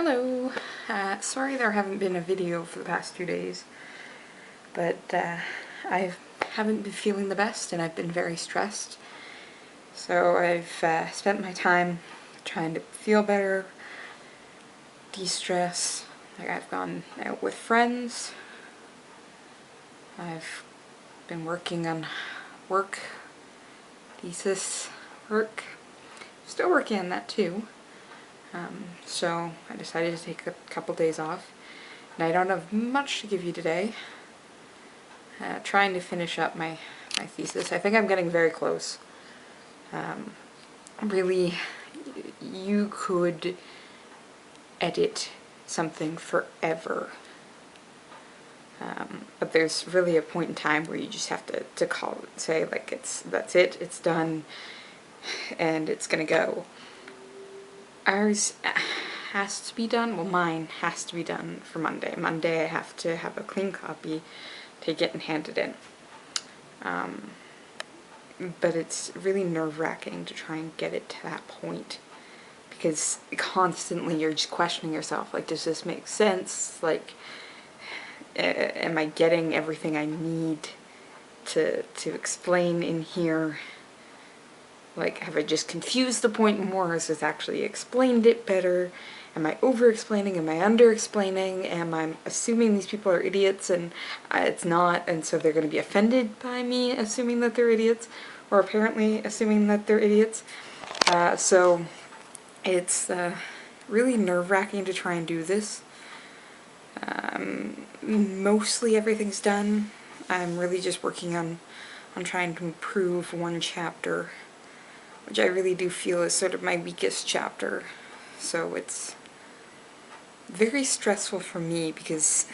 Hello! Sorry there haven't been a video for the past 2 days, but I haven't been feeling the best and I've been very stressed. So I've spent my time trying to feel better, de-stress. Like I've gone out with friends, I've been working on work, thesis work, still working on that too. So I decided to take a couple days off, and I don't have much to give you today. Trying to finish up my thesis. I think I'm getting very close. Really, you could edit something forever. But there's really a point in time where you just have to call it, say like that's it, it's done, and it's gonna go. Ours has to be done, well mine has to be done for Monday. Monday I have to have a clean copy, take it and hand it in. But it's really nerve-wracking to try and get it to that point, because constantly you're just questioning yourself, like, does this make sense? Like, am I getting everything I need to explain in here? Like, have I just confused the point more, or has it actually explained it better? Am I over-explaining? Am I under-explaining? Am I assuming these people are idiots and it's not, and so they're going to be offended by me assuming that they're idiots, or apparently assuming that they're idiots? So it's really nerve-wracking to try and do this. Mostly everything's done. I'm really just working on trying to improve one chapter, which I really do feel is sort of my weakest chapter. So it's very stressful for me because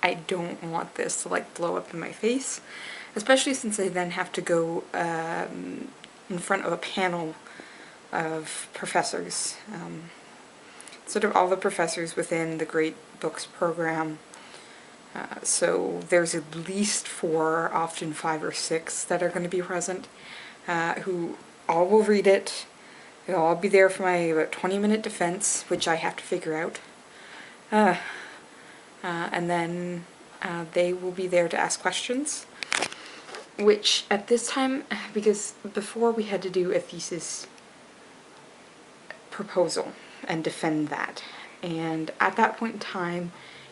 I don't want this to like blow up in my face, especially since I then have to go in front of a panel of professors. Sort of all the professors within the Great Books program. So there's at least 4, often 5 or 6 that are going to be present, who all will read it. They'll all be there for my about 20-minute defense, which I have to figure out. And then they will be there to ask questions, which at this time, because before we had to do a thesis proposal and defend that, and at that point in time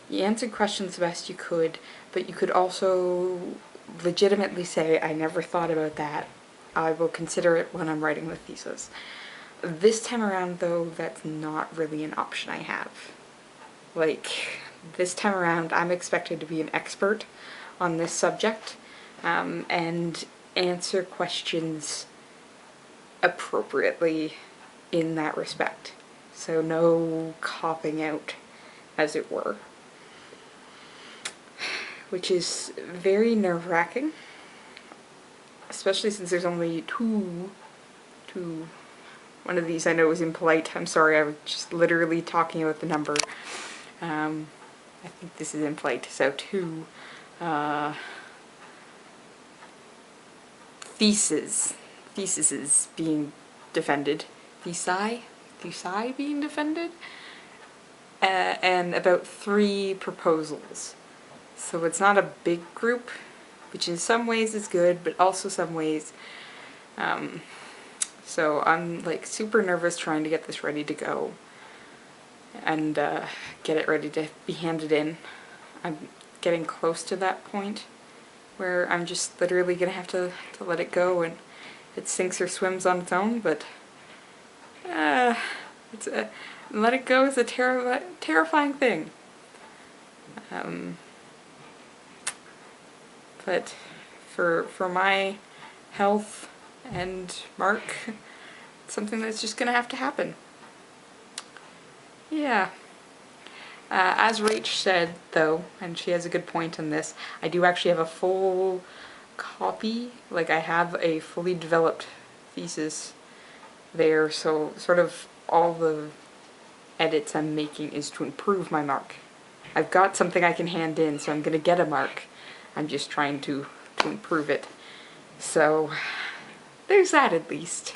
you answered questions the best you could, but you could also legitimately say, I never thought about that, I will consider it when I'm writing the thesis. This time around though, that's not really an option I have. Like, this time around I'm expected to be an expert on this subject and answer questions appropriately in that respect. So no copping out, as it were. Which is very nerve-wracking, especially since there's only two. One of these I know is impolite. I'm sorry, I was just literally talking about the number. I think this is impolite. So 2 theses being defended. Thesi being defended, and about 3 proposals. So it's not a big group, which in some ways is good, but also some ways. So I'm like super nervous trying to get this ready to go and get it ready to be handed in. I'm getting close to that point where I'm just literally gonna have to let it go, and it sinks or swims on its own, but let it go is a terrifying thing. But for my health and Mark, it's something that's just gonna have to happen. Yeah. As Rach said, though, and she has a good point on this, I do actually have a full copy, like I have a fully developed thesis there, so sort of all the edits I'm making is to improve my mark. I've got something I can hand in, so I'm gonna get a mark. I'm just trying to improve it. So there's that at least.